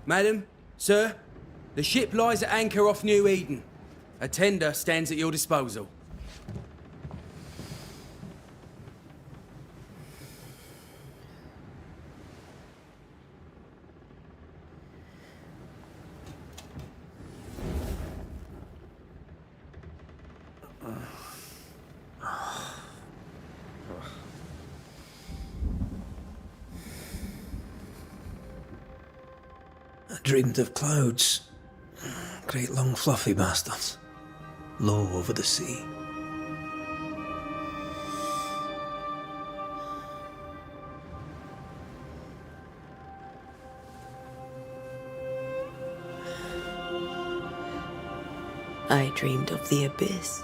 Madam, sir, the ship lies at anchor off New Eden. A tender stands at your disposal. I dreamed of clouds. Great long fluffy bastards. Low over the sea. I dreamed of the abyss,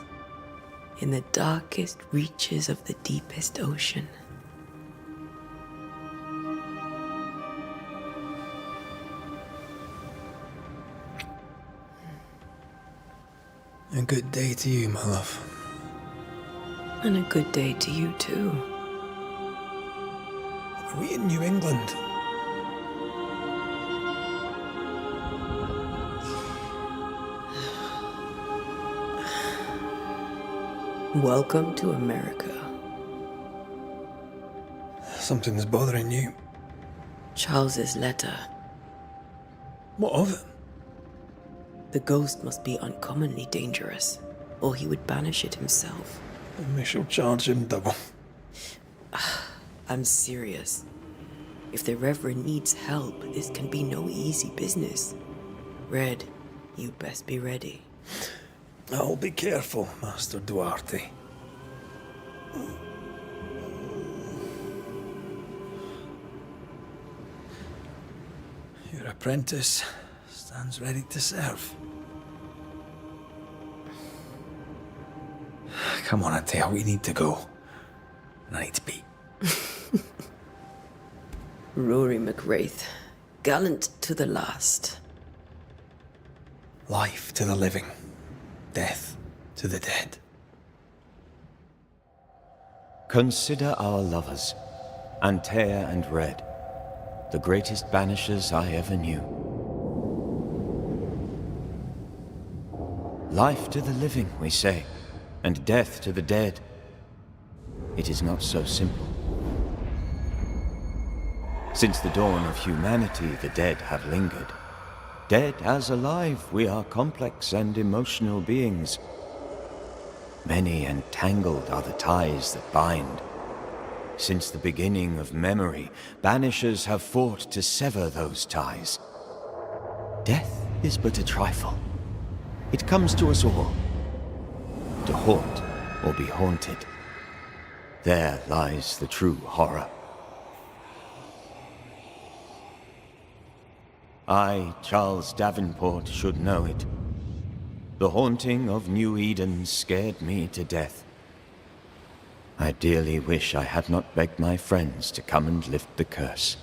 in the darkest reaches of the deepest ocean. A good day to you, my love. And a good day to you too. Are we in New England? Welcome to America. Something's bothering you. Charles's letter. What of it? The ghost must be uncommonly dangerous, or he would banish it himself. And we shall charge him double. I'm serious. If the Reverend needs help, this can be no easy business. Red, you best be ready. I'll be careful, Master Duarte. Your apprentice stands ready to serve. Come on, Atea, we need to go. And I need to pee. Rory McWraith, gallant to the last. Life to the living, death to the dead. Consider our lovers, Antea and Red, the greatest banishers I ever knew. Life to the living, we say, and death to the dead. It is not so simple. Since the dawn of humanity, the dead have lingered. Dead as alive, we are complex and emotional beings. Many and tangled are the ties that bind. Since the beginning of memory, banishers have fought to sever those ties. Death is but a trifle. It comes to us all. To haunt or be haunted. There lies the true horror. I, Charles Davenport, should know it. The haunting of New Eden scared me to death. I dearly wish I had not begged my friends to come and lift the curse.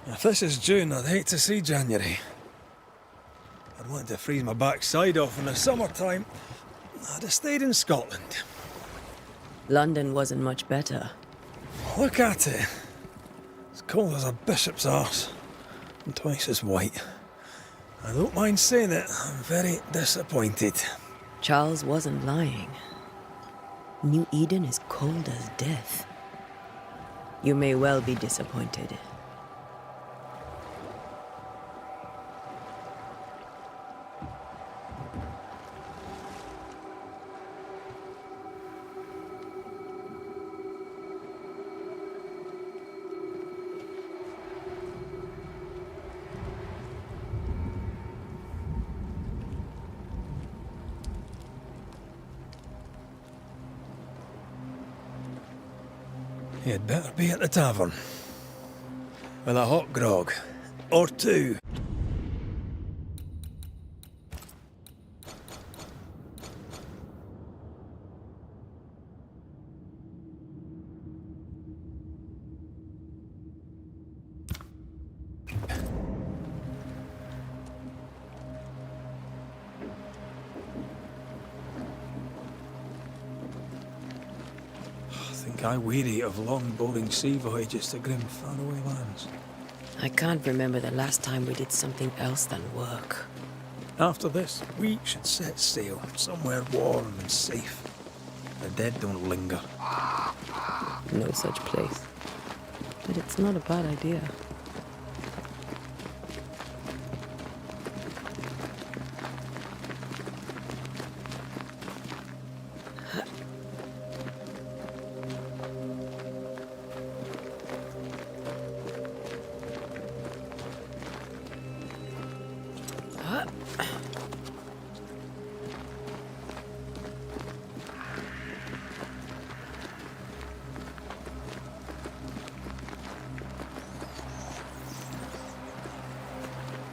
If this is June, I'd hate to see January. I'd want to freeze my backside off in the summertime. I'd have stayed in Scotland. London wasn't much better. Look at it. As cold as a bishop's arse. And twice as white. I don't mind saying it, I'm very disappointed. Charles wasn't lying. New Eden is cold as death. You may well be disappointed. You'd better be at the tavern. With a hot grog. Or two. I weary of long, boring sea voyages to grim, faraway lands. I can't remember the last time we did something else than work. After this, we should set sail somewhere warm and safe. The dead don't linger. No such place. But it's not a bad idea.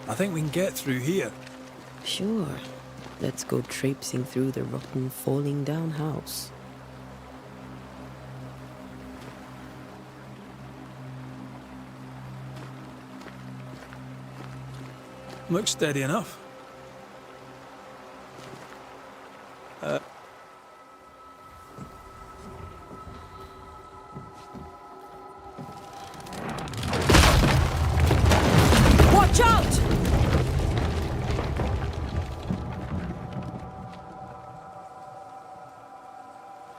I think we can get through here. Sure. Let's go traipsing through the rotten, falling down house. Looks steady enough. Watch out!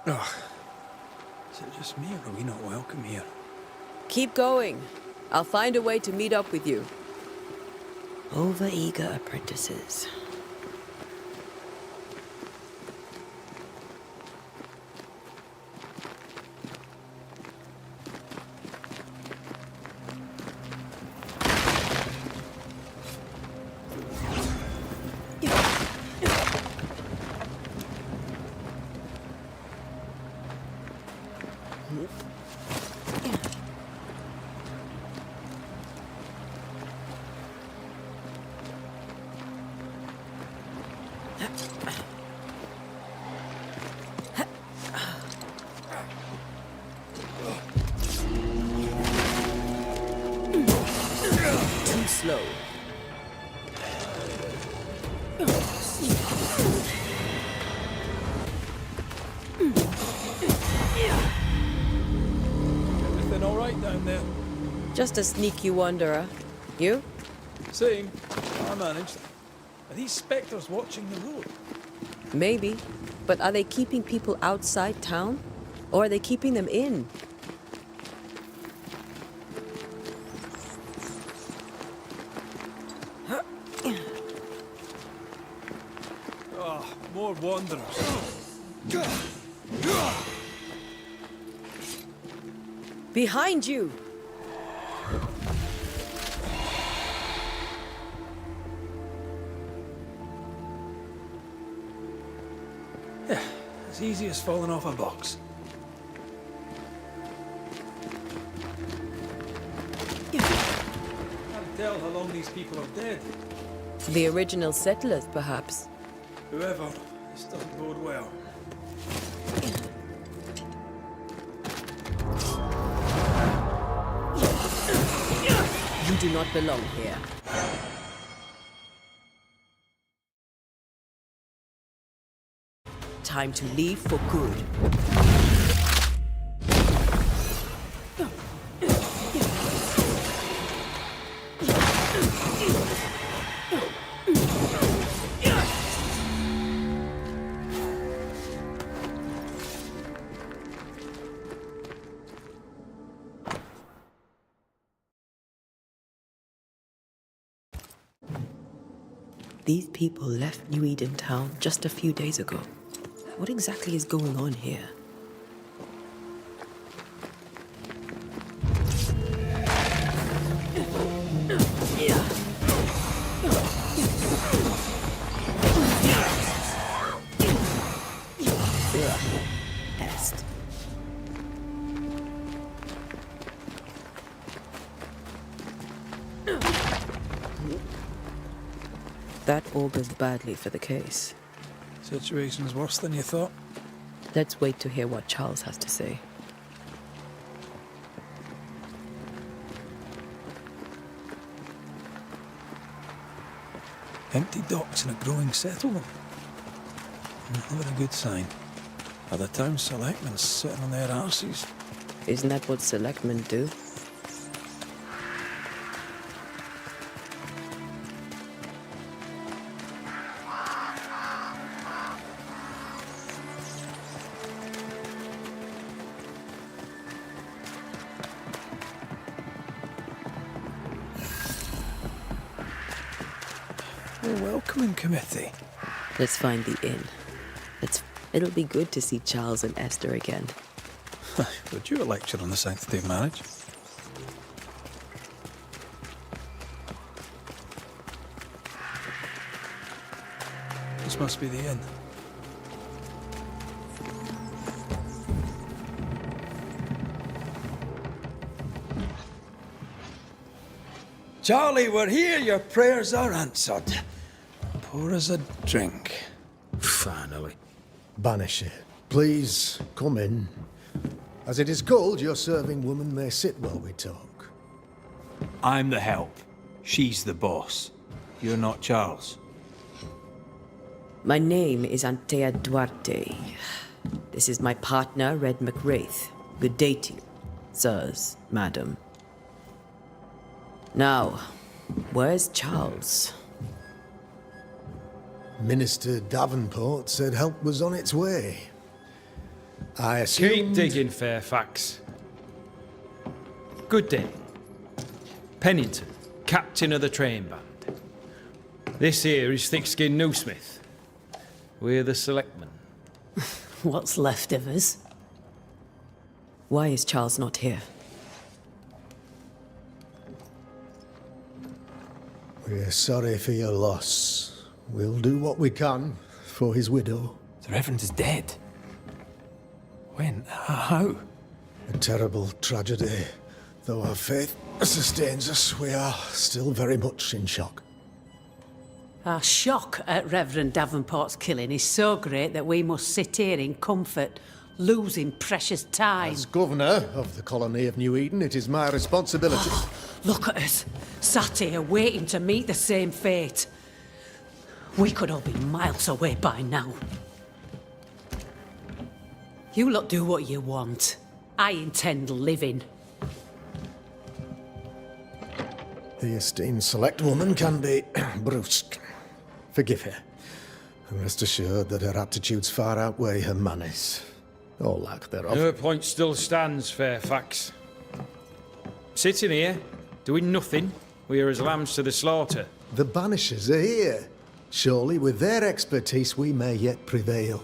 Oh, is it just me, or are we not welcome here? Keep going. I'll find a way to meet up with you. Over-eager apprentices. Too slow. Everything all right down there? Just a sneaky wanderer. You? Same. I managed. Are these spectres watching the road? Maybe. But are they keeping people outside town? Or are they keeping them in? Oh, more wanderers. Behind you! Yeah, as easy as falling off a box. Can't tell how long these people are dead. The original settlers, perhaps. Whoever, this doesn't bode well. You do not belong here. Time to leave for good. These people left New Eden Town just a few days ago. What exactly is going on here? Pest. That augurs badly for the case. Situation's worse than you thought. Let's wait to hear what Charles has to say. Empty docks in a growing settlement. Never a good sign. Are the town selectmen sitting on their arses? Isn't that what selectmen do? A welcoming committee. Let's find the inn. It'll be good to see Charles and Esther again. Would you a lecture on the sanctity of marriage? This must be the inn. Charlie, we're here. Your prayers are answered. Pour us a drink. Finally. Banisher, please come in. As it is cold, your serving woman may sit while we talk. I'm the help. She's the boss. You're not Charles. My name is Antea Duarte. This is my partner, Red McWraith. Good day to you, sirs, madam. Now, where's Charles? Minister Davenport said help was on its way. I assumed... Keep digging, Fairfax. Good day. Pennington, captain of the train band. This here is Thick-Skinned Newsmith. We're the selectmen. What's left of us? Why is Charles not here? We're sorry for your loss. We'll do what we can for his widow. The Reverend is dead. When? How? A terrible tragedy. Though our faith sustains us, we are still very much in shock. Our shock at Reverend Davenport's killing is so great that we must sit here in comfort, losing precious time. As governor of the colony of New Eden, it is my responsibility. Look at us, sat here waiting to meet the same fate. We could all be miles away by now. You lot do what you want. I intend living. The esteemed select woman can be brusque. Forgive her. And rest assured that her aptitudes far outweigh her manners. Or lack thereof. Her point still stands, Fairfax. Sitting here, doing nothing, we're as lambs to the slaughter. The Banishers are here. Surely with their expertise we may yet prevail.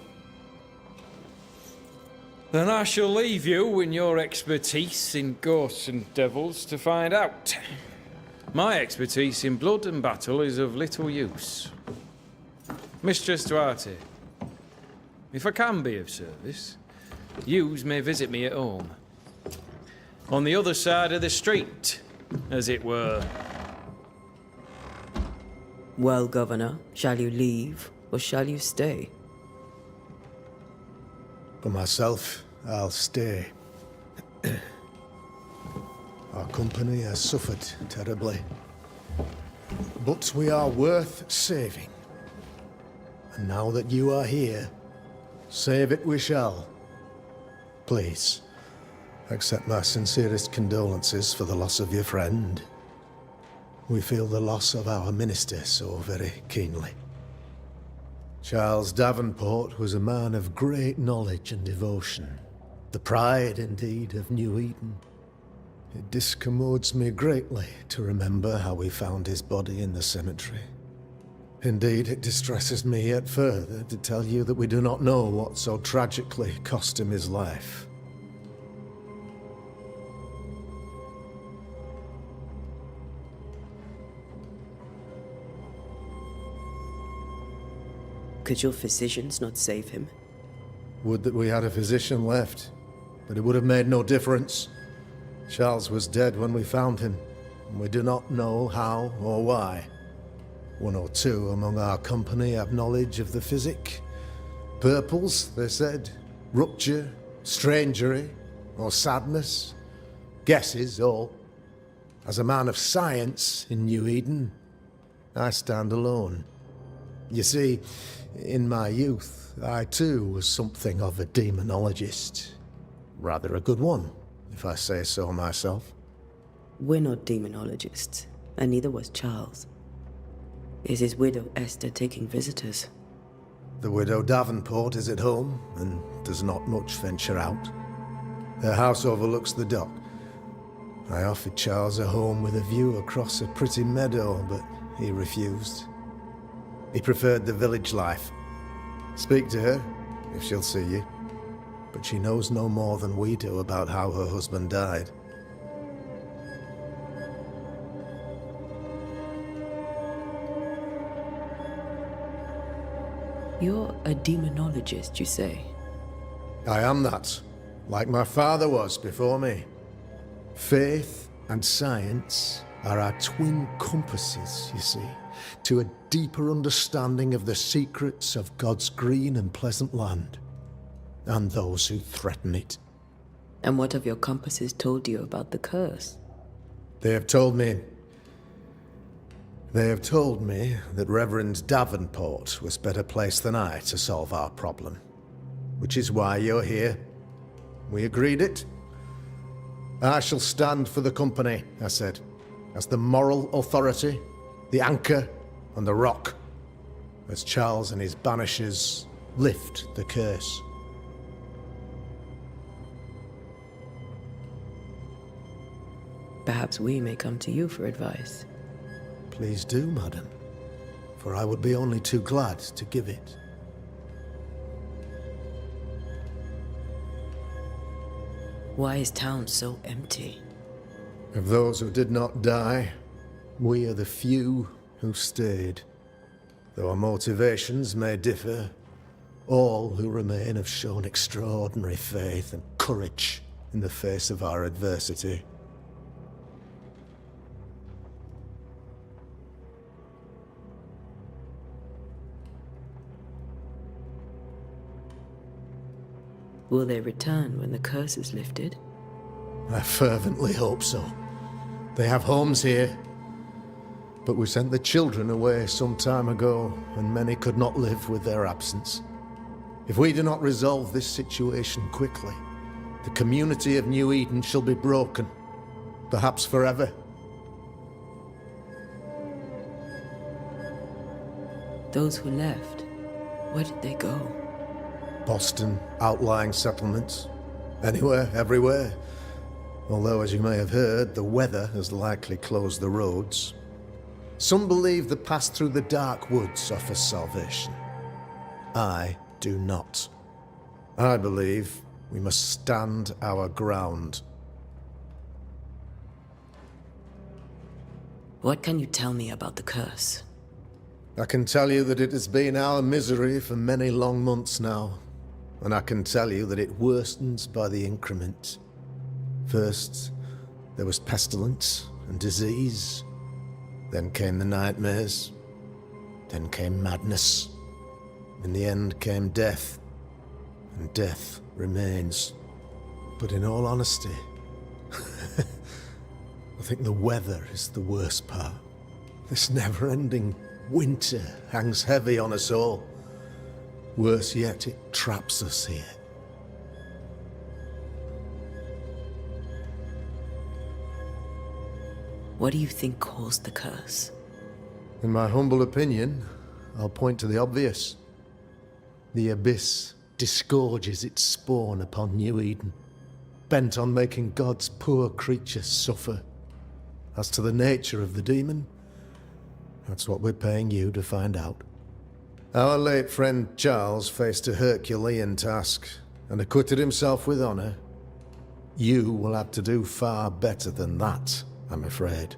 Then I shall leave you and your expertise in ghosts and devils to find out. My expertise in blood and battle is of little use. Mistress Duarte, if I can be of service, yous may visit me at home. On the other side of the street, as it were. Well, Governor, shall you leave or shall you stay? For myself, I'll stay. Our company has suffered terribly. But we are worth saving. And now that you are here, save it we shall. Please, accept my sincerest condolences for the loss of your friend. We feel the loss of our minister so very keenly. Charles Davenport was a man of great knowledge and devotion. The pride, indeed, of New Eden. It discommodes me greatly to remember how we found his body in the cemetery. Indeed, it distresses me yet further to tell you that we do not know what so tragically cost him his life. Could your physicians not save him? Would that we had a physician left, but it would have made no difference. Charles was dead when we found him, and we do not know how or why. One or two among our company have knowledge of the physic. Purples, they said, rupture, strangery, or sadness. Guesses, all. As a man of science in New Eden, I stand alone. You see, in my youth, I too was something of a demonologist. Rather a good one, if I say so myself. We're not demonologists, and neither was Charles. Is his widow Esther taking visitors? The widow Davenport is at home and does not much venture out. Her house overlooks the dock. I offered Charles a home with a view across a pretty meadow, but he refused. He preferred the village life. Speak to her, if she'll see you. But she knows no more than we do about how her husband died. You're a demonologist, you say? I am that, like my father was before me. Faith and science are our twin compasses, you see, to a deeper understanding of the secrets of God's green and pleasant land, and those who threaten it. And what have your compasses told you about the curse? They have told me that Reverend Davenport was better placed than I to solve our problem. Which is why you're here. We agreed it. I shall stand for the company, I said, as the moral authority, the anchor, and the rock, as Charles and his Banishers lift the curse. Perhaps we may come to you for advice. Please do, madam, for I would be only too glad to give it. Why is town so empty? Of those who did not die, we are the few who stayed. Though our motivations may differ, all who remain have shown extraordinary faith and courage in the face of our adversity. Will they return when the curse is lifted? I fervently hope so. They have homes here. But we sent the children away some time ago, and many could not live with their absence. If we do not resolve this situation quickly, the community of New Eden shall be broken, perhaps forever. Those who left, where did they go? Boston, outlying settlements. Anywhere, everywhere. Although, as you may have heard, the weather has likely closed the roads. Some believe the path through the dark woods offers salvation. I do not. I believe we must stand our ground. What can you tell me about the curse? I can tell you that it has been our misery for many long months now. And I can tell you that it worsens by the increment. First, there was pestilence and disease. Then came the nightmares. Then came madness. In the end came death. And death remains. But in all honesty, I think the weather is the worst part. This never-ending winter hangs heavy on us all. Worse yet, it traps us here. What do you think caused the curse? In my humble opinion, I'll point to the obvious. The abyss disgorges its spawn upon New Eden, bent on making God's poor creatures suffer. As to the nature of the demon, that's what we're paying you to find out. Our late friend Charles faced a Herculean task and acquitted himself with honor. You will have to do far better than that, I'm afraid.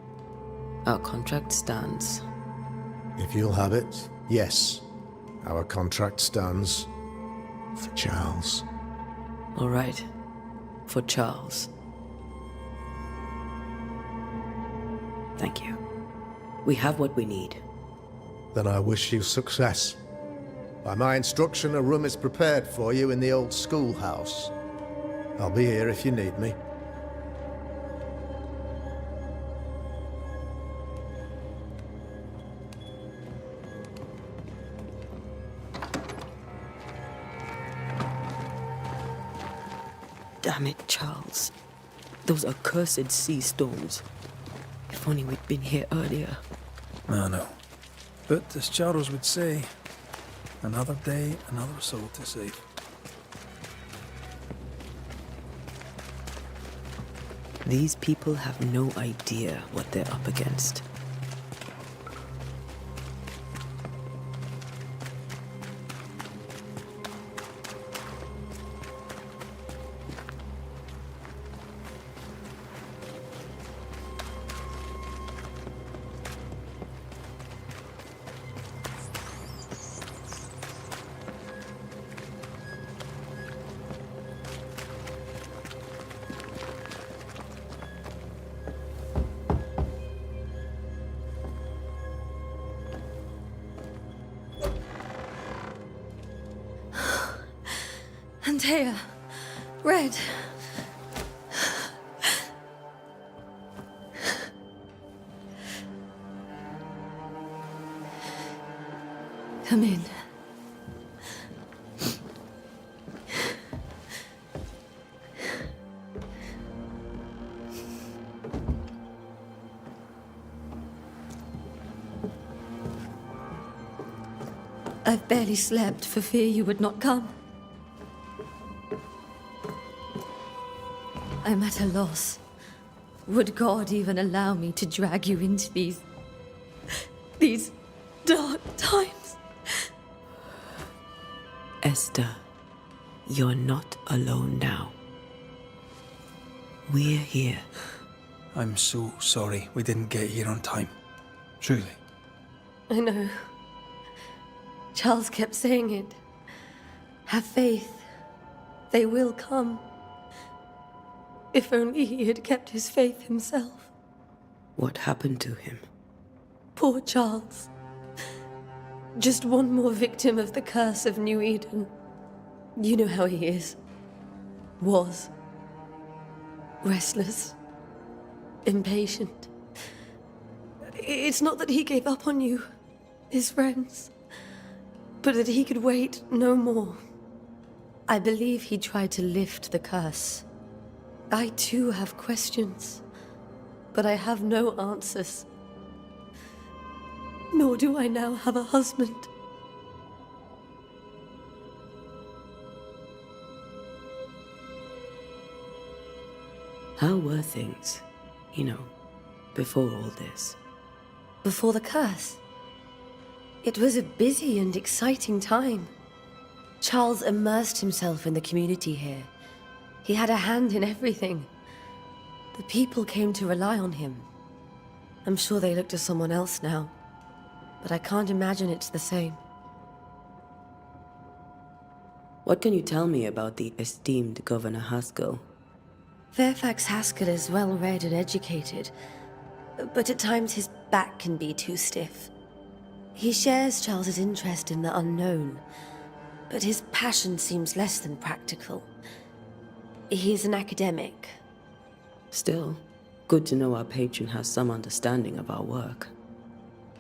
Our contract stands. If you'll have it, yes. Our contract stands for Charles. All right. For Charles. Thank you. We have what we need. Then I wish you success. By my instruction, a room is prepared for you in the old schoolhouse. I'll be here if you need me. Damn it, Charles. Those accursed sea storms. If only we'd been here earlier. I know. But as Charles would say, another day, another soul to save. These people have no idea what they're up against. Antea, Red. Come in. I've barely slept for fear you would not come. I'm at a loss. Would God even allow me to drag you into these dark times? Esther, you're not alone now. We're here. I'm so sorry we didn't get here on time. Truly. I know. Charles kept saying it. Have faith. They will come. If only he had kept his faith himself. What happened to him? Poor Charles. Just one more victim of the curse of New Eden. You know how he is. Was. Restless. Impatient. It's not that he gave up on you, his friends, but that he could wait no more. I believe he tried to lift the curse. I too have questions, but I have no answers. Nor do I now have a husband. How were things, before all this? Before the curse? It was a busy and exciting time. Charles immersed himself in the community here. He had a hand in everything. The people came to rely on him. I'm sure they look to someone else now, but I can't imagine it's the same. What can you tell me about the esteemed Governor Haskell? Fairfax Haskell is well-read and educated, but at times his back can be too stiff. He shares Charles's interest in the unknown, but his passion seems less than practical. He's an academic. Still, good to know our patron has some understanding of our work.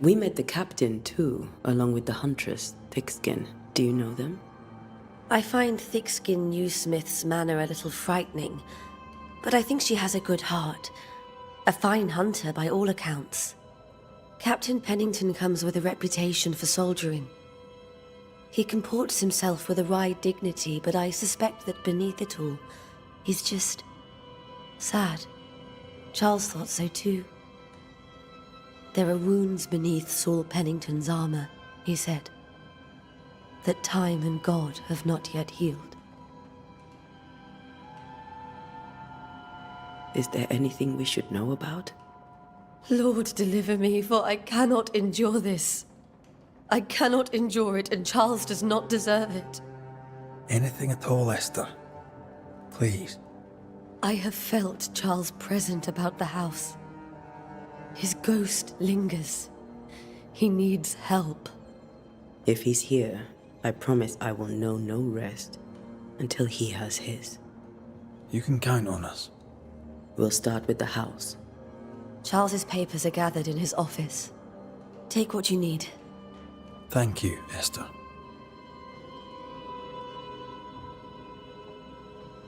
We met the captain, too, along with the huntress, Thickskin. Do you know them? I find Thickskin Newsmith's manner a little frightening, but I think she has a good heart. A fine hunter by all accounts. Captain Pennington comes with a reputation for soldiering. He comports himself with a wry dignity, but I suspect that beneath it all, he's just sad. Charles thought so too. There are wounds beneath Saul Pennington's armor, he said, that time and God have not yet healed. Is there anything we should know about? Lord, deliver me, for I cannot endure this. I cannot endure it, and Charles does not deserve it. Anything at all, Esther. Please. I have felt Charles present about the house. His ghost lingers. He needs help. If he's here, I promise I will know no rest until he has his. You can count on us. We'll start with the house. Charles's papers are gathered in his office. Take what you need. Thank you, Esther.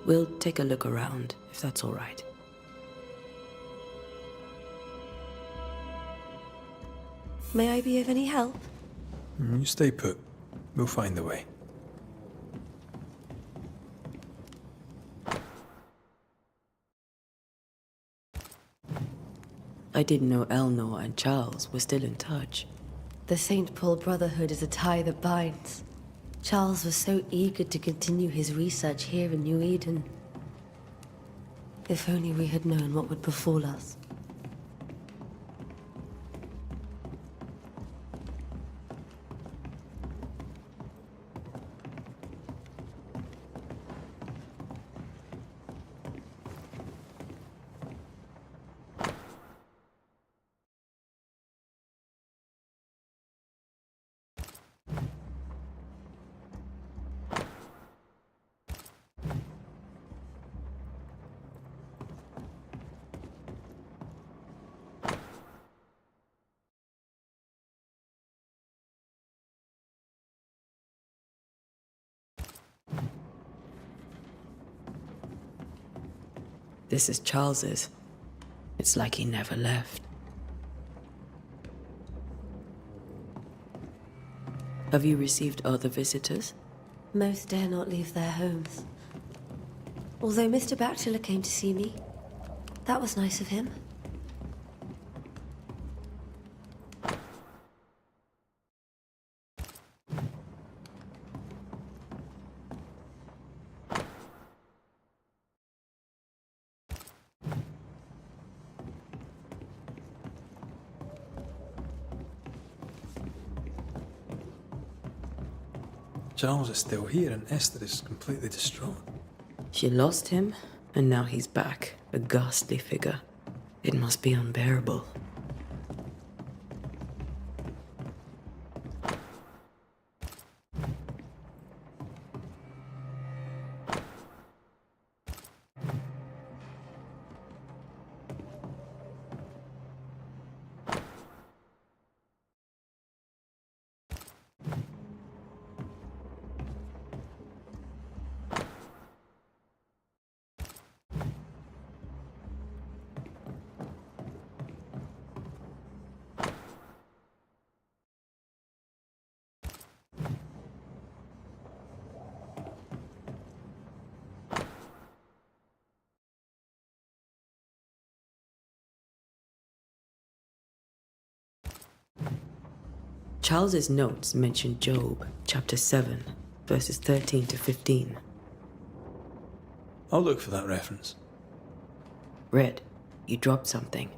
We'll take a look around, if that's all right. May I be of any help? You stay put. We'll find a way. I didn't know Eleanor and Charles were still in touch. The St. Paul Brotherhood is a tie that binds. Charles was so eager to continue his research here in New Eden. If only we had known what would befall us. This is Charles's. It's like he never left. Have you received other visitors? Most dare not leave their homes. Although Mr. Bachelor came to see me. That was nice of him. Charles is still here and Esther is completely distraught. She lost him, and now he's back, a ghastly figure. It must be unbearable. Charles's notes mention Job, chapter 7, verses 13 to 15. I'll look for that reference. Red, you dropped something.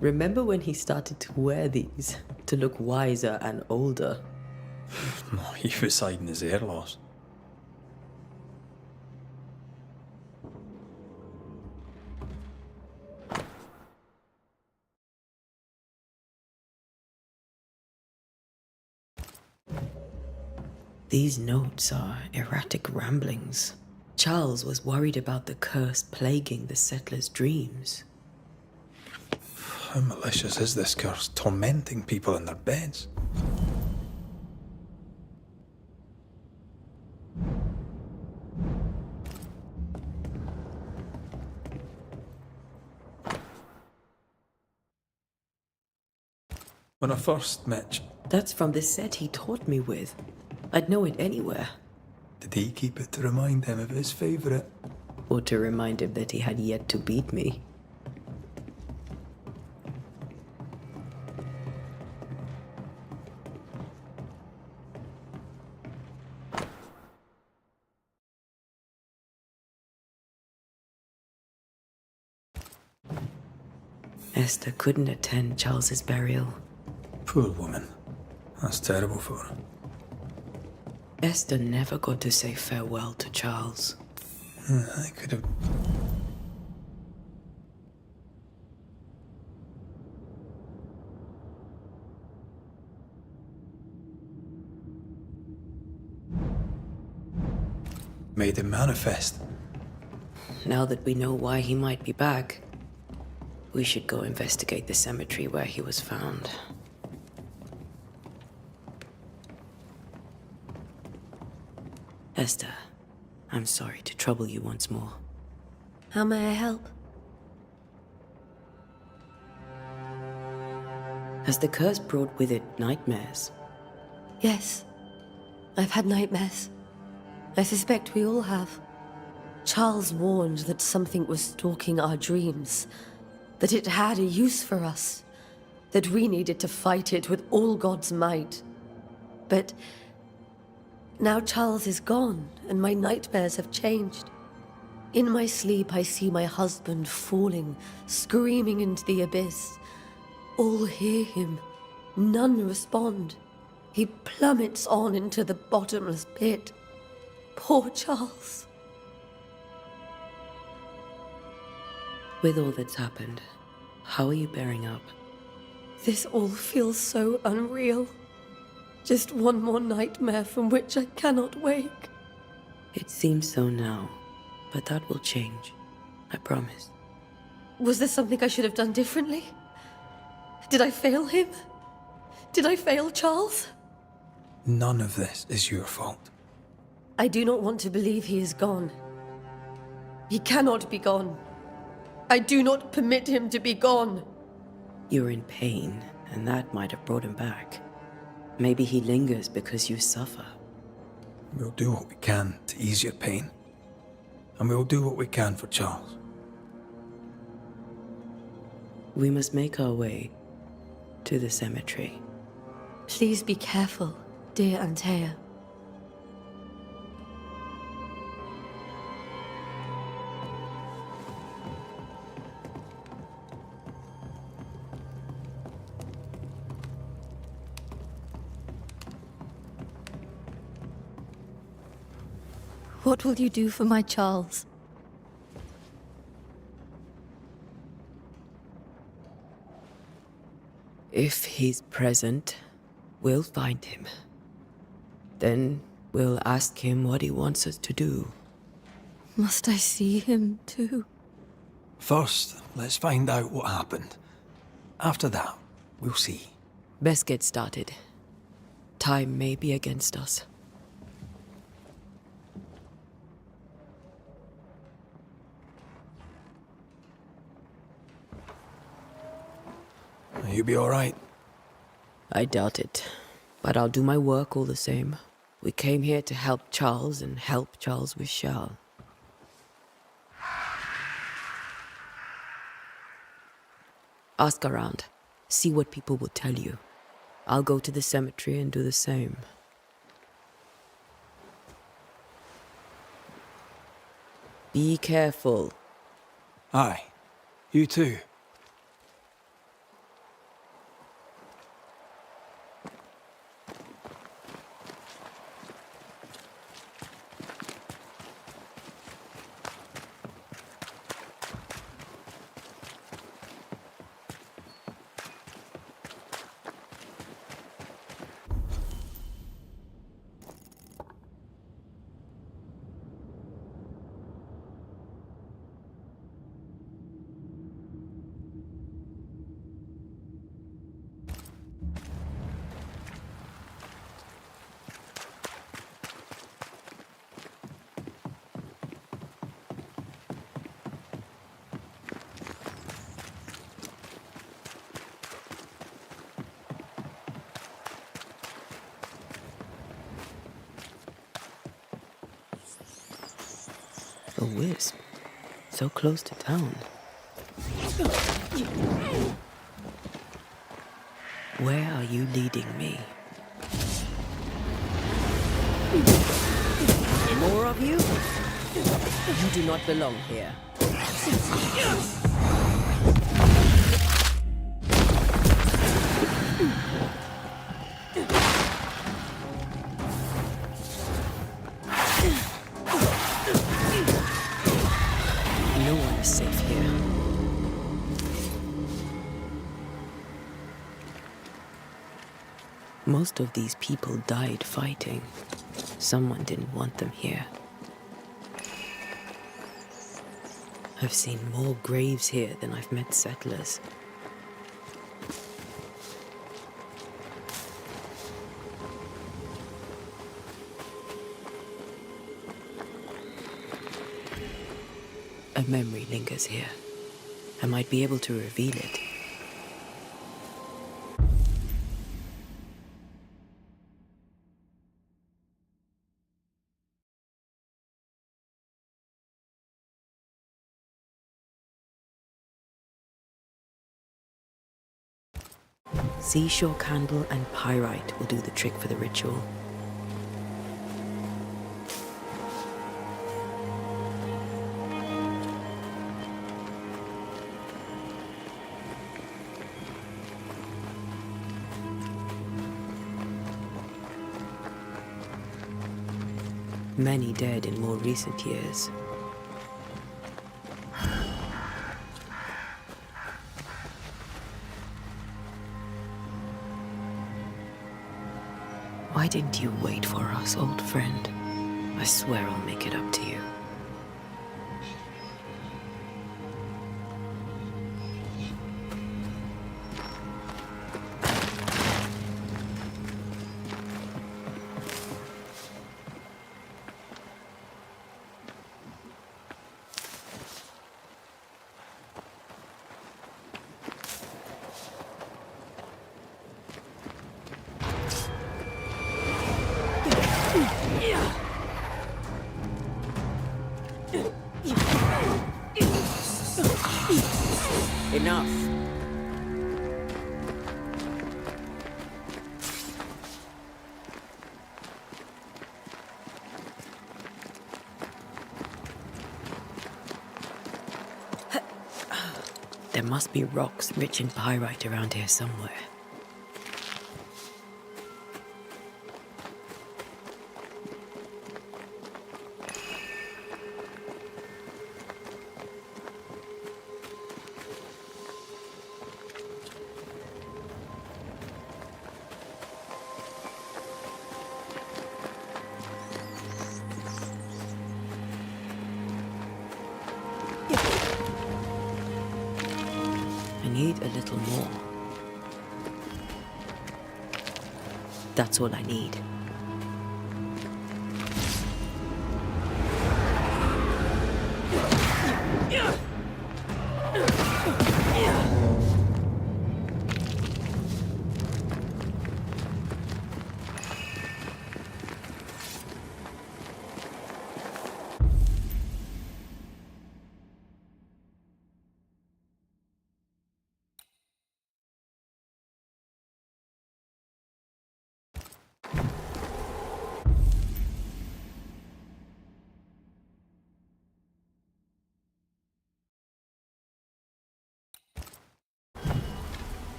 Remember when he started to wear these to look wiser and older? No, he was hiding his hair loss. These notes are erratic ramblings. Charles was worried about the curse plaguing the settlers' dreams. How malicious is this curse, tormenting people in their beds? When I first met you, That's from the set he taught me with. I'd know it anywhere. did he keep it to remind him of his favourite? Or to remind him that he had yet to beat me. Esther couldn't attend Charles's burial. Poor woman. That's terrible for her. Esther never got to say farewell to Charles. I could have... made him manifest. Now that we know why he might be back, we should go investigate the cemetery where he was found. Esther, I'm sorry to trouble you once more. How may I help? Has the curse brought with it nightmares? Yes, I've had nightmares. I suspect we all have. Charles warned that something was stalking our dreams, that it had a use for us, that we needed to fight it with all God's might. But now Charles is gone, and my nightmares have changed. In my sleep, I see my husband falling, screaming into the abyss. All hear him. None respond. He plummets on into the bottomless pit. Poor Charles. With all that's happened, how are you bearing up? This all feels so unreal. Just one more nightmare from which I cannot wake. It seems so now, but that will change. I promise. Was there something I should have done differently? Did I fail him? Did I fail Charles? None of this is your fault. I do not want to believe he is gone. He cannot be gone. I do not permit him to be gone. You're in pain, and that might have brought him back. Maybe he lingers because you suffer. We'll do what we can to ease your pain. And we'll do what we can for Charles. We must make our way to the cemetery. Please be careful, dear Antea. What will you do for my Charles? If he's present, we'll find him. Then we'll ask him what he wants us to do. Must I see him too? First, let's find out what happened. After that, we'll see. Best get started. Time may be against us. You be all right? I doubt it, but I'll do my work all the same. We came here to help Charles, and help Charles we shall. Ask around. See what people will tell you. I'll go to the cemetery and do the same. Be careful. Aye. You too. A wisp. So close to town. Where are you leading me? More of you? You do not belong here. No one is safe here. Most of these people died fighting. Someone didn't want them here. I've seen more graves here than I've met settlers. A memory lingers here. I might be able to reveal it. Seashore candle and pyrite will do the trick for the ritual. Many dead in more recent years. Why didn't you wait for us, old friend? I swear I'll make it up to you. Enough. There must be rocks rich in pyrite around here somewhere. I need a little more. That's all I need.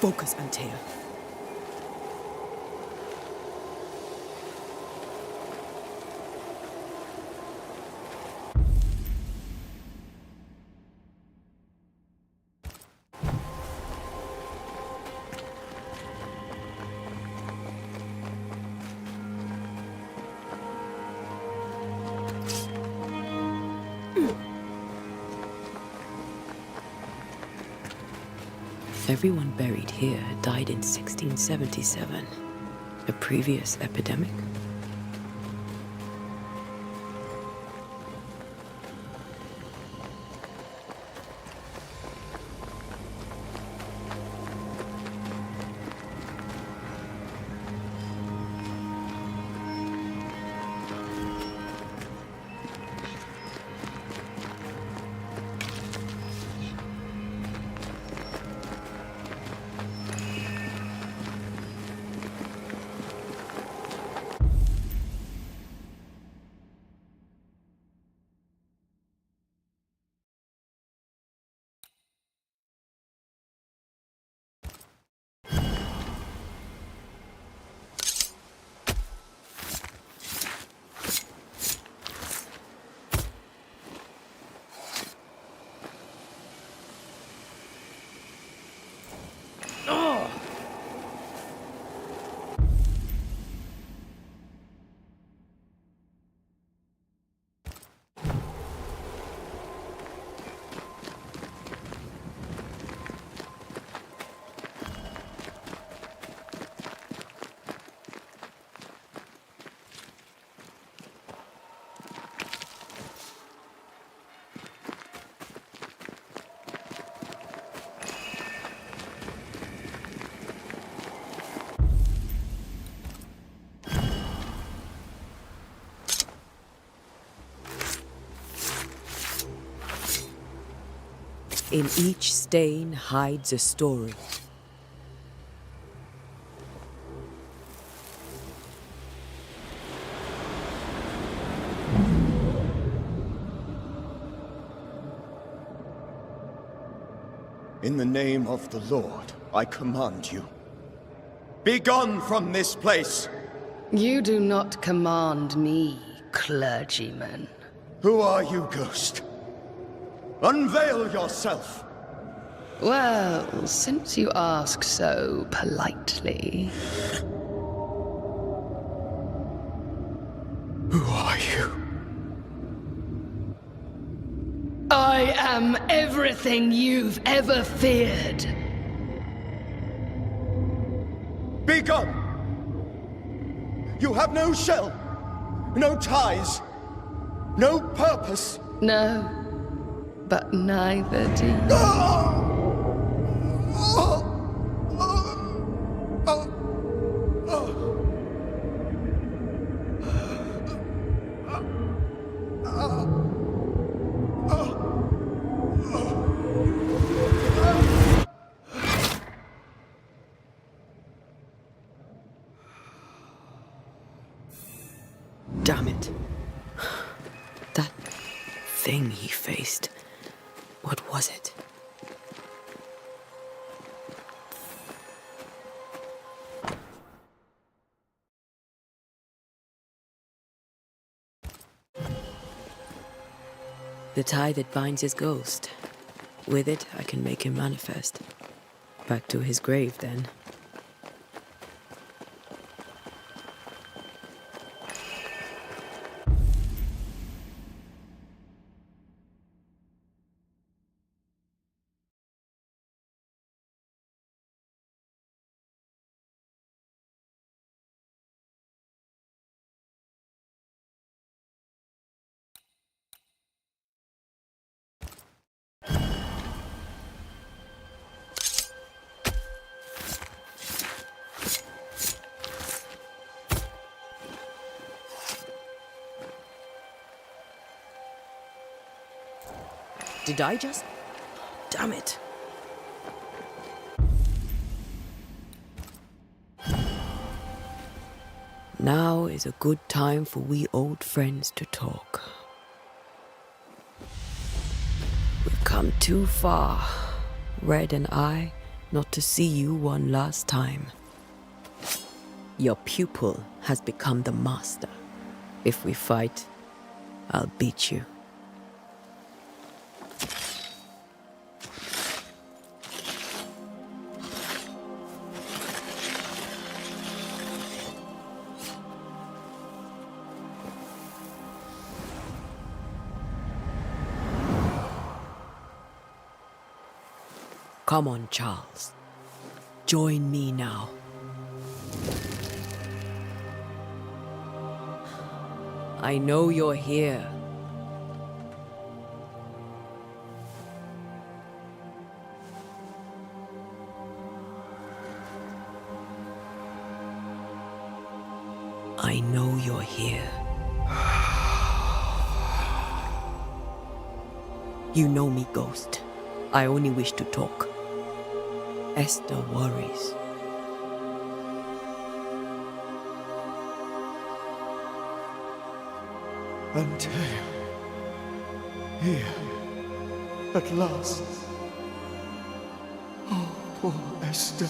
Focus, Antea. Everyone buried here died in 1677. A previous epidemic? In each stain hides a story. In the name of the Lord, I command you. Be gone from this place! You do not command me, clergyman. Who are you, ghost? Unveil yourself! Well, since you ask so politely... Who are you? I am everything you've ever feared. Be gone! You have no shell, no ties, no purpose. No, but neither do you. Damn it. That thing he faced. What was it? The tie that binds his ghost. With it, I can make him manifest. Back to his grave, then. Did I just... Damn it. Now is a good time for we old friends to talk. We've come too far, Red and I, not to see you one last time. Your pupil has become the master. If we fight, I'll beat you. Come on, Charles. Join me now. I know you're here. I know you're here. You know me, Ghost. I only wish to talk. Esther worries. Anteo. Here. At last. Oh, poor Esther.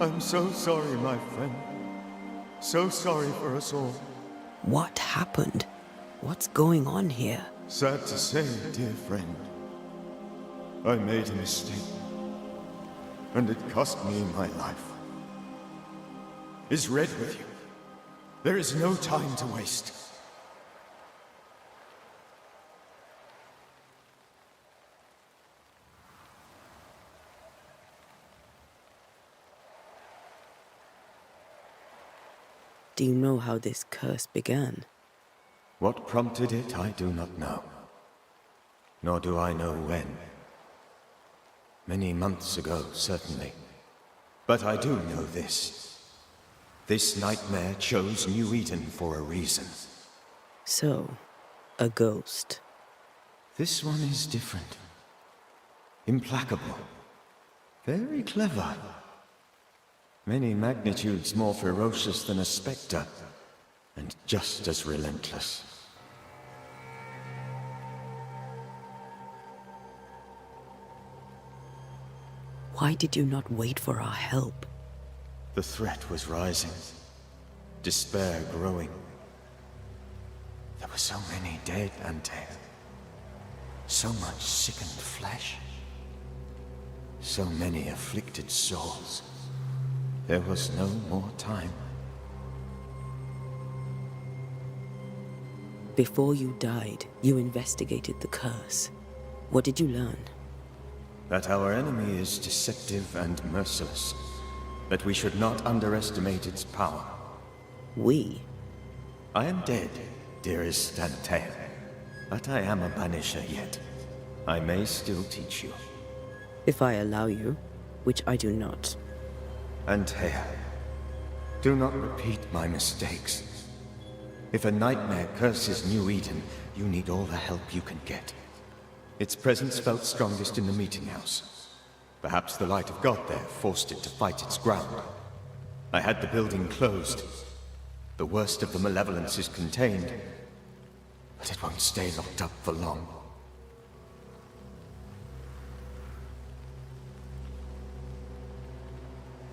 I'm so sorry, my friend. So sorry for us all. What happened? What's going on here? Sad to say, dear friend. I made a mistake. And it cost me my life. Is Red with you? There is no time to waste. Do you know how this curse began? What prompted it, I do not know. Nor do I know when. Many months ago, certainly. But I do know this. This nightmare chose New Eden for a reason. So, a ghost. This one is different. implacable, very clever. Many magnitudes more ferocious than a spectre, and just as relentless. Why did you not wait for our help? The threat was rising, despair growing. There were so many dead, Antea. So much sickened flesh. So many afflicted souls. There was no more time. Before you died, you investigated the curse. What did you learn? That our enemy is deceptive and merciless. That we should not underestimate its power. We? I am dead, dearest Antea. But I am a Banisher yet. I may still teach you. If I allow you, which I do not. Antea, do not repeat my mistakes. If a nightmare curses New Eden, you need all the help you can get. Its presence felt strongest in the meeting house. Perhaps the light of God there forced it to fight its ground. I had the building closed. The worst of the malevolence is contained, but it won't stay locked up for long.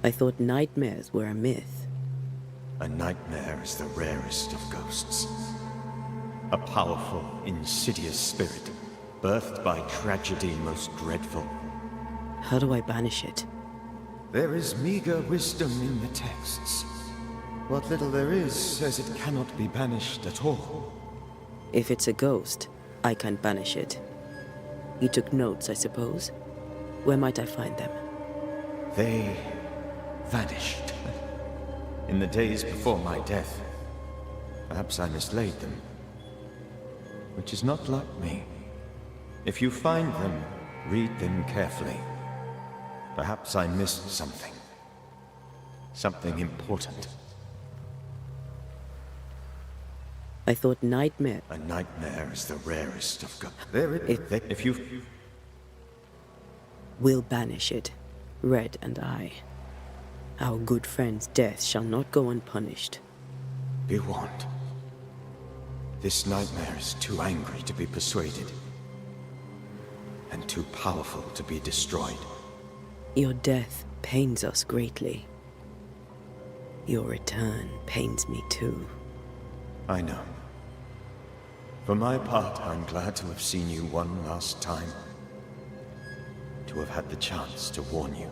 I thought nightmares were a myth. A nightmare is the rarest of ghosts. A powerful, insidious spirit, birthed by tragedy most dreadful. How do I banish it? There is meager wisdom in the texts. What little there is says it cannot be banished at all. If it's a ghost, I can't banish it. You took notes, I suppose? Where might I find them? They vanished. In the days before my death. Perhaps I mislaid them. Which is not like me. If you find them, read them carefully. Perhaps I missed something. Something important. I thought nightmare... A nightmare is the rarest of if you... We'll banish it, Red and I. Our good friend's death shall not go unpunished. Be warned. This nightmare is too angry to be persuaded. And too powerful to be destroyed. Your death pains us greatly. Your return pains me too. I know. For my part, I'm glad to have seen you one last time. To have had the chance to warn you.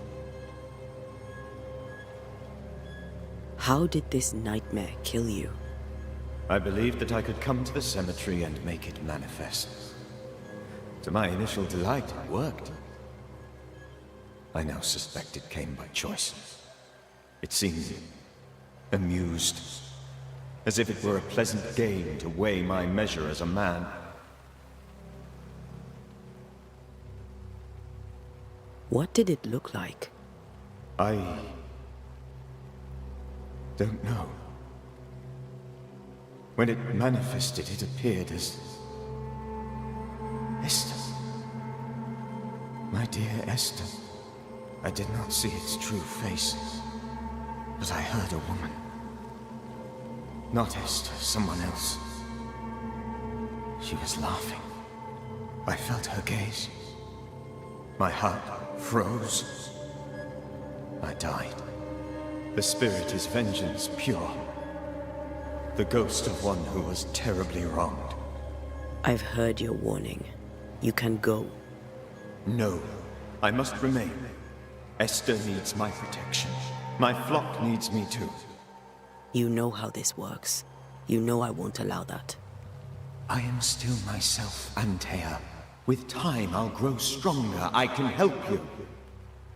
How did this nightmare kill you? I believed that I could come to the cemetery and make it manifest. To my initial delight, it worked. I now suspect it came by choice. It seemed amused, as if it were a pleasant game to weigh my measure as a man. What did it look like? I don't know. When it manifested, it appeared as Esther. My dear Esther. I did not see its true face, but I heard a woman. Not Esther, someone else. She was laughing. I felt her gaze. My heart froze. I died. The spirit is vengeance pure. The ghost of one who was terribly wronged. I've heard your warning. You can go. No, I must remain. Esther needs my protection. My flock needs me too. You know how this works. You know I won't allow that. I am still myself, Antea. With time, I'll grow stronger. I can help you.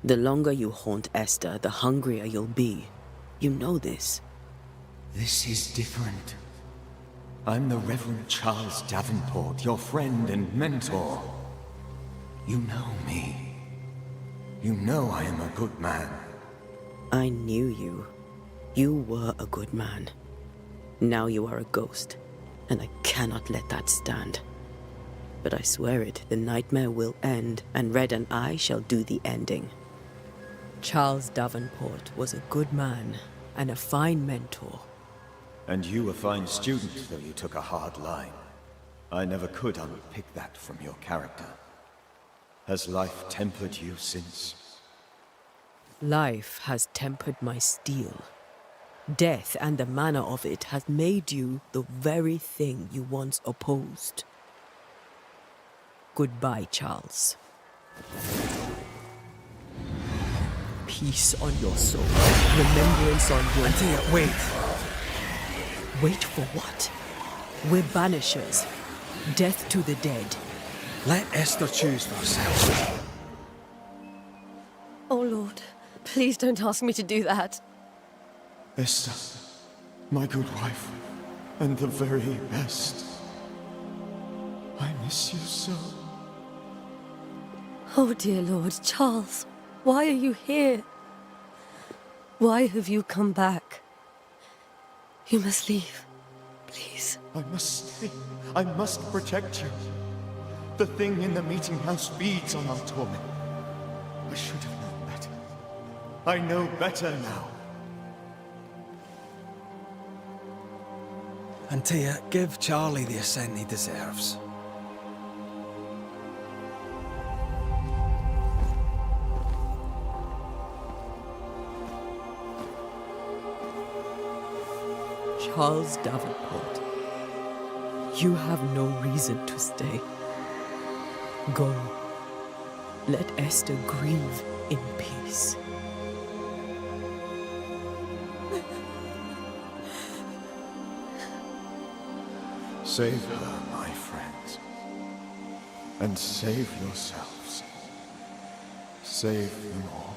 The longer you haunt Esther, the hungrier you'll be. You know this. This is different. I'm the Reverend Charles Davenport, your friend and mentor. You know me. You know I am a good man. I knew you. You were a good man. Now you are a ghost, and I cannot let that stand. But I swear it, the nightmare will end, and Red and I shall do the ending. Charles Davenport was a good man and a fine mentor. And you a fine student, though you took a hard line. I never could unpick that from your character. Has life tempered you since? Life has tempered my steel. Death and the manner of it has made you the very thing you once opposed. Goodbye, Charles. Peace on your soul. Remembrance on your... Antea, wait! Wait for what? We're banishers. Death to the dead. Let Esther choose for herself. Oh, Lord, please don't ask me to do that. Esther, my good wife, and the very best. I miss you so. Oh, dear Lord, Charles, why are you here? Why have you come back? You must leave, please. I must stay. I must protect you. The thing in the meeting house feeds on our torment. I should have known better. I know better now. Antea, give Charlie the ascent he deserves. Charles Davenport, you have no reason to stay. Go. Let Esther grieve in peace. Save her, my friends. And save yourselves. Save them all.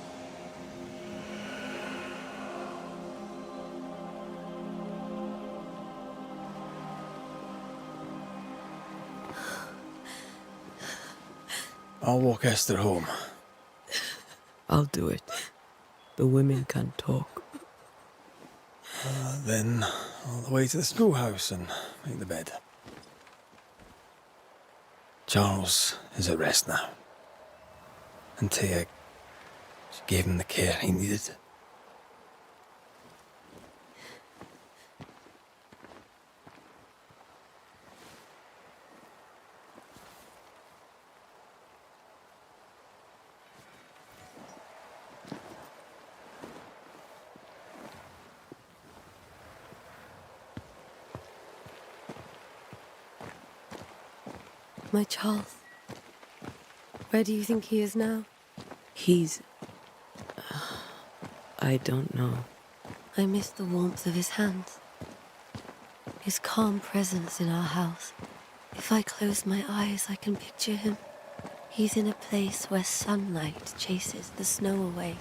I'll walk Esther home. I'll do it. The women can talk. Then, all the way to the schoolhouse and make the bed. Charles is at rest now. Antea, she gave him the care he needed. My Charles. Where do you think he is now? He's... I don't know. I miss the warmth of his hands. His calm presence in our house. If I close my eyes, I can picture him. He's in a place where sunlight chases the snow away.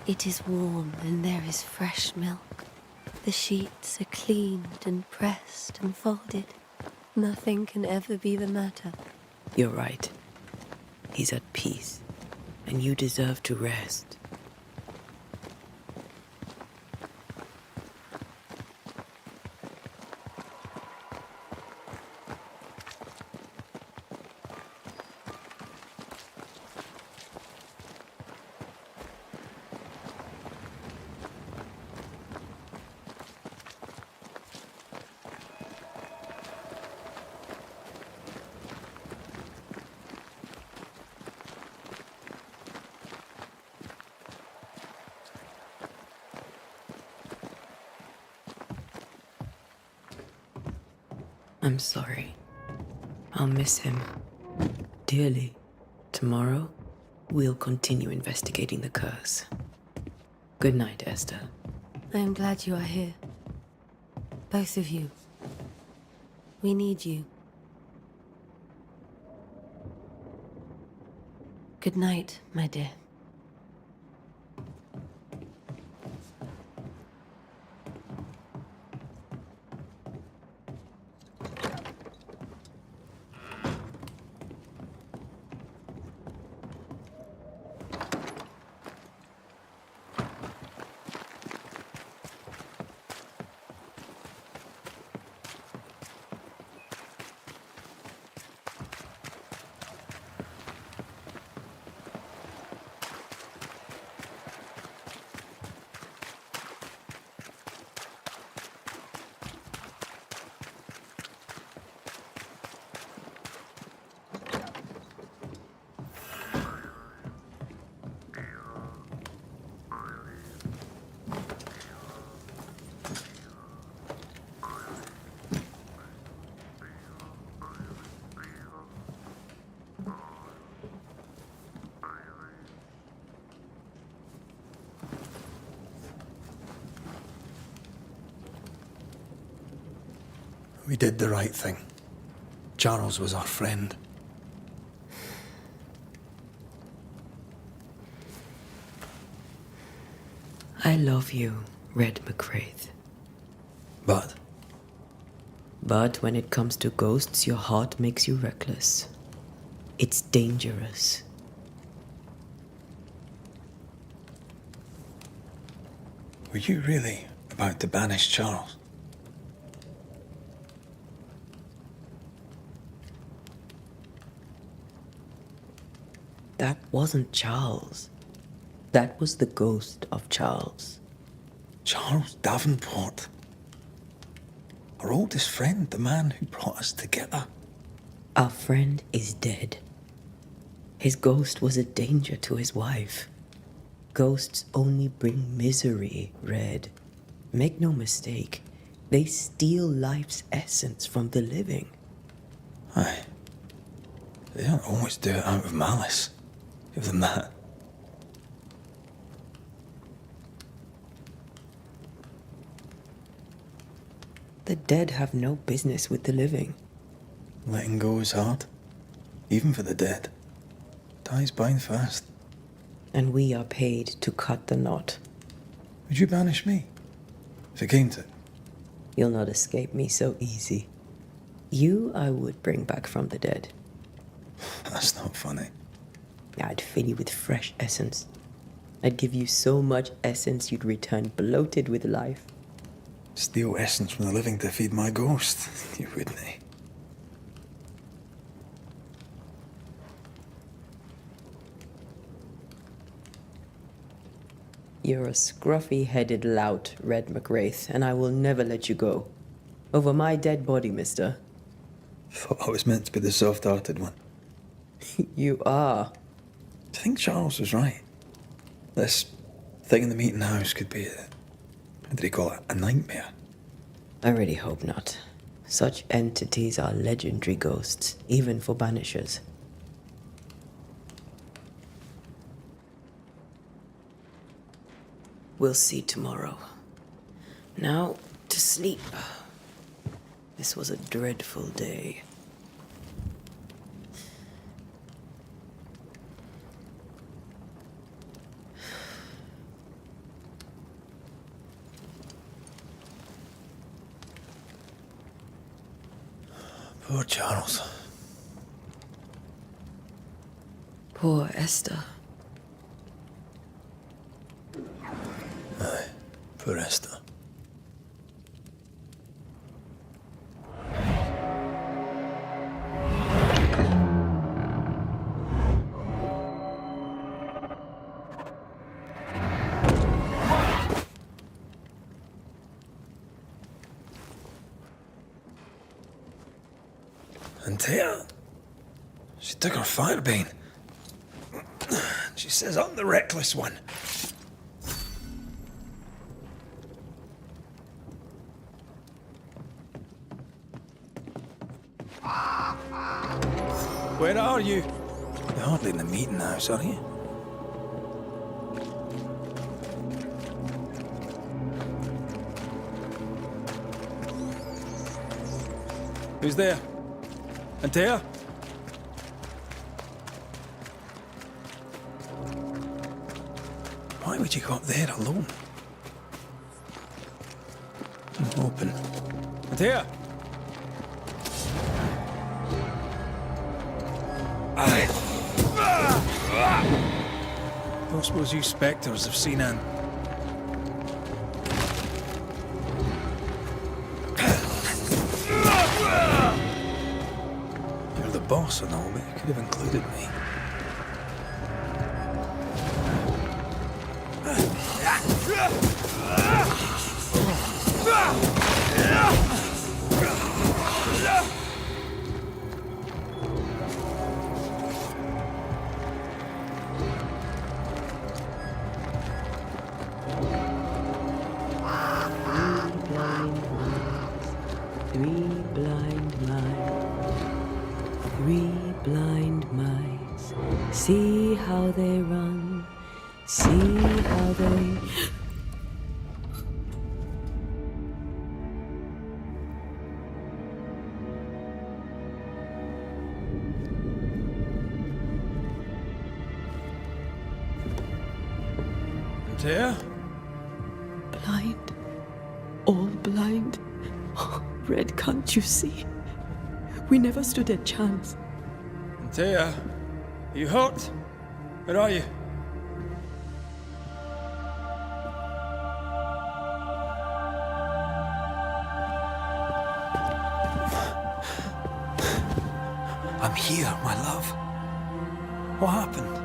It is warm and there is fresh milk. The sheets are cleaned and pressed and folded. Nothing can ever be the matter. You're right. He's at peace, and you deserve to rest. I'm sorry. I'll miss him dearly. Tomorrow, we'll continue investigating the curse. Good night, Esther. I am glad you are here. Both of you. We need you. Good night, my dear. We did the right thing. Charles was our friend. I love you, Red McCraith. But But when it comes to ghosts, your heart makes you reckless. It's dangerous. were you really about to banish Charles? That wasn't Charles. That was the ghost of Charles. Charles Davenport. Our oldest friend, the man who brought us together. Our friend is dead. His ghost was a danger to his wife. Ghosts only bring misery, Red. Make no mistake, they steal life's essence from the living. Aye. They don't always do it out of malice. Give them that. The dead have no business with the living. Letting go is hard. Even for the dead. Ties bind fast. And we are paid to cut the knot. Would you banish me? If it came to it? You'll not escape me so easy. You I would bring back from the dead. That's not funny. I'd fill you with fresh essence. I'd give you so much essence you'd return bloated with life. Steal essence from the living to feed my ghost. You wouldn't, eh? You're a scruffy-headed lout, Red McWraith, and I will never let you go. Over my dead body, mister. Thought I was meant to be the soft-hearted one. You are. Do you think Charles was right? This thing in the meeting house could be how did he call it? A nightmare? I really hope not. Such entities are legendary ghosts, even for Banishers. We'll see tomorrow. Now, to sleep. This was a dreadful day. Poor Charles. Poor Esther. Aye, poor Esther. And Tia, she took her firebane. She says I'm the reckless one. Where are you? You're hardly in the meeting house, are you? Who's there? Antea? Why would you go up there alone? I'm open. Antea? Don't suppose you spectres have seen Anne? You're the boss and all, but you could have included me. Three blind mice. See how they run. See how they... Antea? Blind. All blind. Red, can't you see? We never stood a chance. Antea? Are you hurt? Where are you? I'm here, my love. What happened?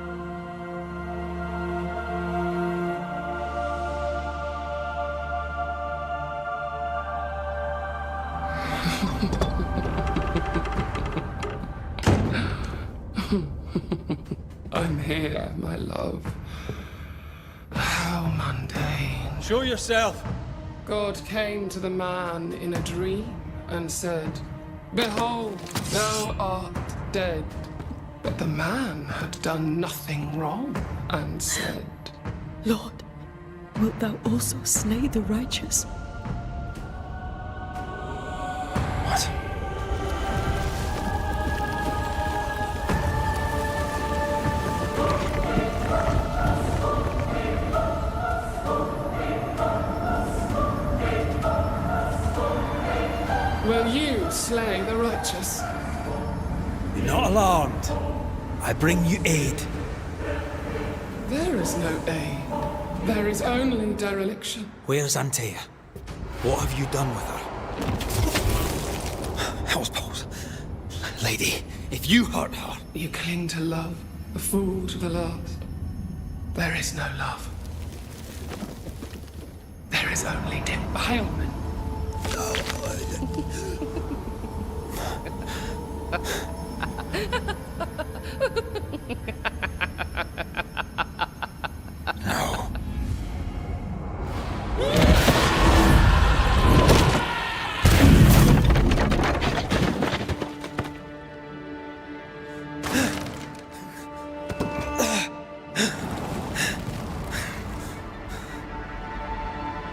I'm here, my love. How mundane. Show yourself! God came to the man in a dream and said, "Behold, thou art dead." But the man had done nothing wrong and said, Lord, wilt thou also slay the righteous? What? "Will you slay the righteous?" Be not alarmed. I bring you aid. There is no aid. There is only dereliction. Where's Antea? What have you done with her? Hell's balls. Lady, if you hurt her... You cling to love, a fool to the last. There is no love. There is only defilement. No.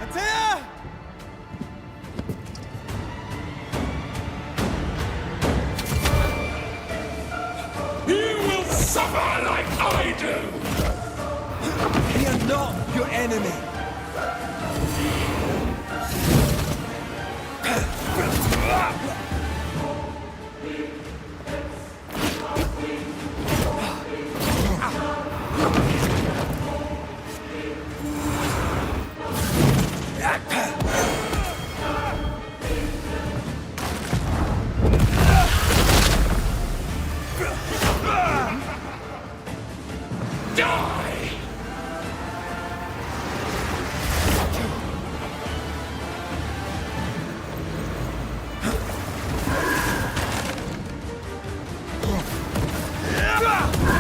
Antea! You will suffer like I do! We are not your enemy. Die!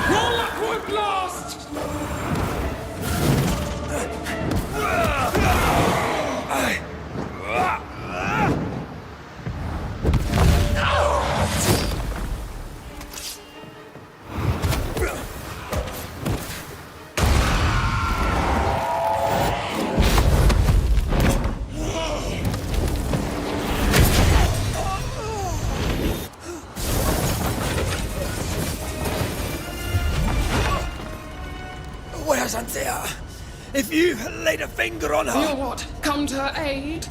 Your luck won't last! Where's Antea? If you laid a finger on her... You'll what? Come to her aid?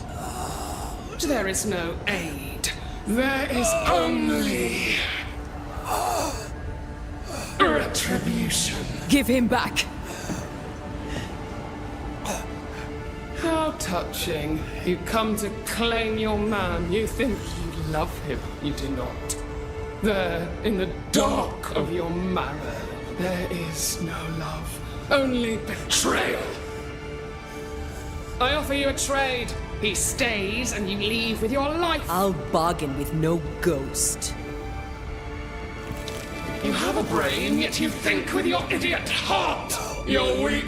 There is no aid. There is only... retribution. Give him back! How touching. You come to claim your man. You think you love him. You do not. There, in the dark of your marrow, there is no love. Only betrayal. I offer you a trade. He stays and you leave with your life. I'll bargain with no ghost. You have a brain, yet you think with your idiot heart. You're weak.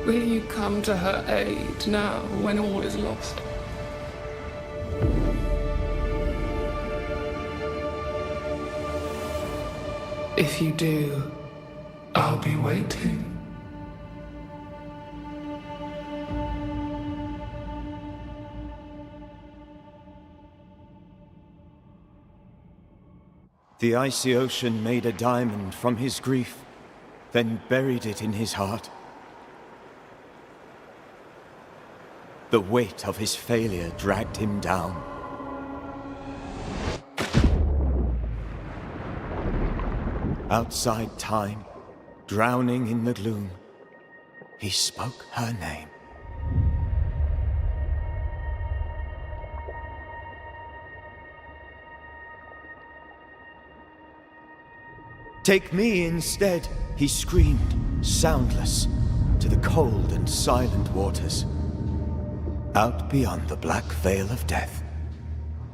Will you come to her aid now, when all is lost? If you do, I'll be waiting. The icy ocean made a diamond from his grief, then buried it in his heart. The weight of his failure dragged him down. Outside time, drowning in the gloom, he spoke her name. Take me instead, he screamed, soundless, to the cold and silent waters. Out beyond the black veil of death,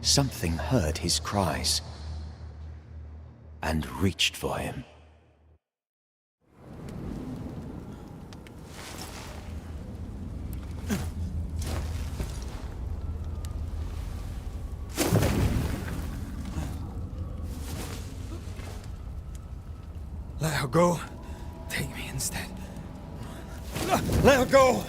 something heard his cries and reached for him. Let her go. Take me instead. Let her go!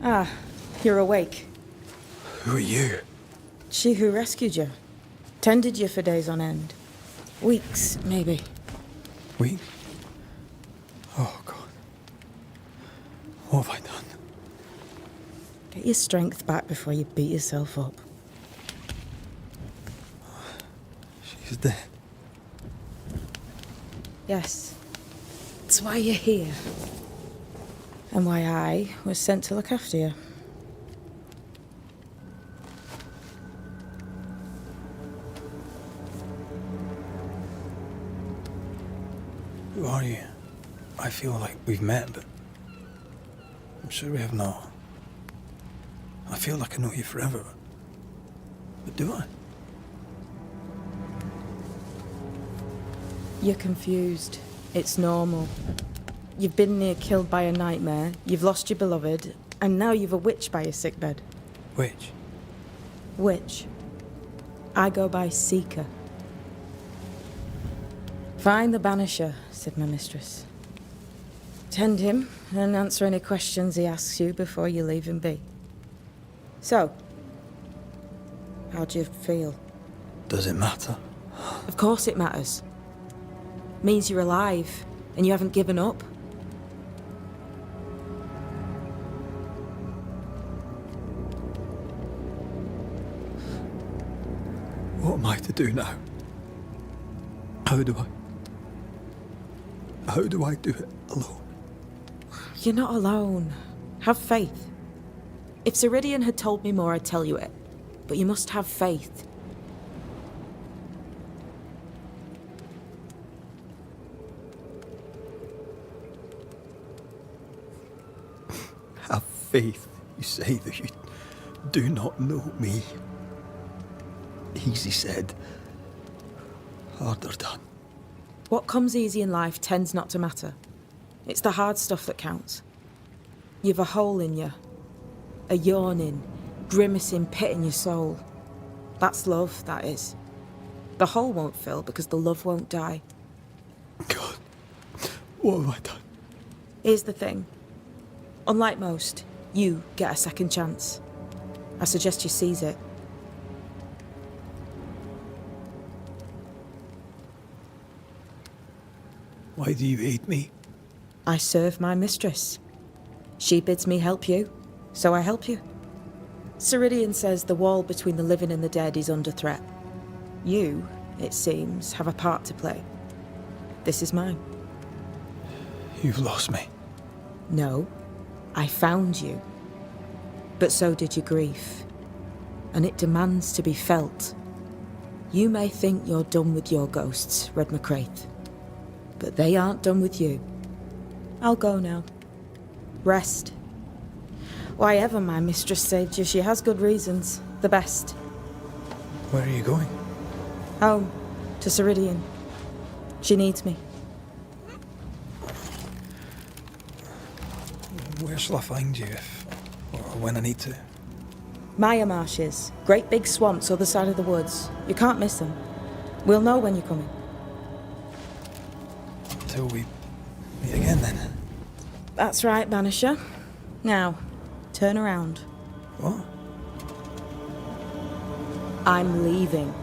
Ah, you're awake. Who are you? She who rescued you. Tended you for days on end. Weeks, maybe. We? Oh, God. What have I done? Get your strength back before you beat yourself up. She's dead. Yes. That's why you're here. And why I was sent to look after you. Who are you? I feel like we've met, but I'm sure we have not. I feel like I know you forever, but do I? You're confused. It's normal. You've been near killed by a nightmare, you've lost your beloved, and now you've a witch by your sickbed. Which? Witch. I go by Seeker. Find the Banisher, said my mistress. Tend him, and answer any questions he asks you before you leave him be. So, how do you feel? Does it matter? Of course it matters. Means you're alive, and you haven't given up. What am I to do now? How do I do it alone? You're not alone. Have faith. If Ceridian had told me more, I'd tell you it. But you must have faith. Have faith, you say, that you do not know me. Easy said, harder done. What comes easy in life tends not to matter. It's the hard stuff that counts. You've a hole in you. A yawning, grimacing pit in your soul. That's love, that is. The hole won't fill because the love won't die. God, what have I done? Here's the thing. Unlike most, you get a second chance. I suggest you seize it. Why do you hate me? I serve my mistress. She bids me help you, so I help you. Ceridian says the wall between the living and the dead is under threat. You, it seems, have a part to play. This is mine. You've lost me. No, I found you. But so did your grief. And it demands to be felt. You may think you're done with your ghosts, Red McCraith. But they aren't done with you. I'll go now. Rest. Why ever my mistress saved you, she has good reasons. The best. Where are you going? Home. To Ceridian. She needs me. Where shall I find you if, or when I need to? Maya Marshes. Great big swamps other side of the woods. You can't miss them. We'll know when you're coming. Until we meet again, then. That's right, Banisher. Now, turn around. What? I'm leaving.